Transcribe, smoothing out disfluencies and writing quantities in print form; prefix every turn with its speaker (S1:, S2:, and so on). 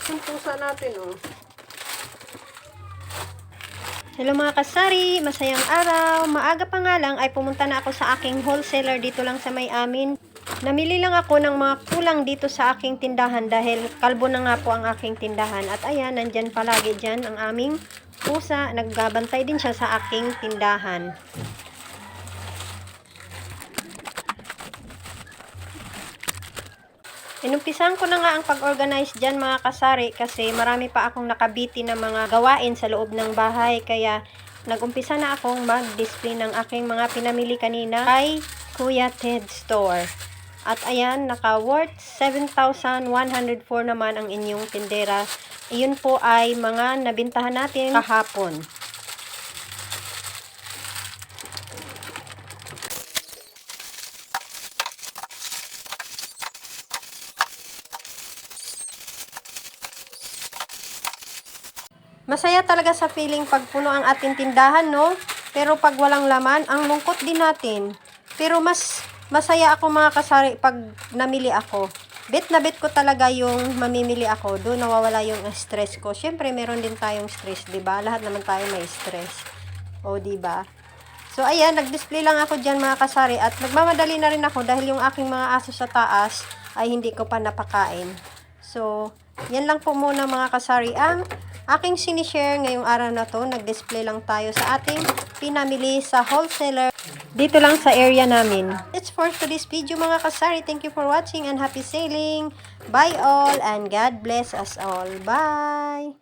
S1: Yung pusa natin, oh.
S2: Hello mga kasari, masayang araw. Maaga pa nga lang ay pumunta na ako sa aking wholesaler dito lang sa may amin. Namili lang ako ng mga kulang dito sa aking tindahan dahil kalbo na nga po ang aking tindahan. At ayan, nandyan palagi dyan ang aming pusa. Nagbabantay din siya sa aking tindahan. Inumpisahan ko na nga ang pag-organize dyan mga kasari kasi marami pa akong nakabiti na mga gawain sa loob ng bahay. Kaya nagumpisa na akong mag-display ng aking mga pinamili kanina kay Kuya Ted Store. At ayan, naka-worth 7,104 naman ang inyong tindera. Iyon po ay mga nabintahan natin kahapon. Masaya talaga sa feeling pag puno ang ating tindahan, no? Pero pag walang laman, ang lungkot din natin. Pero mas masaya ako mga kasari pag namili ako. Bet na bet ko talaga yung mamimili ako. Doon nawawala yung stress ko. Syempre, meron din tayong stress, 'di ba? Lahat naman tayo may stress. O, 'di ba? So, ayan, nag-display lang ako diyan mga kasari at nagmamadali na rin ako dahil yung aking mga aso sa taas ay hindi ko pa napakain. So, yan lang po muna mga kasari ang aking sinishare ngayong araw na to. Nag-display lang tayo sa ating pinamili sa wholesaler dito lang sa area namin. That's for today's video mga kasari. Thank you for watching and happy sailing. Bye all and God bless us all. Bye!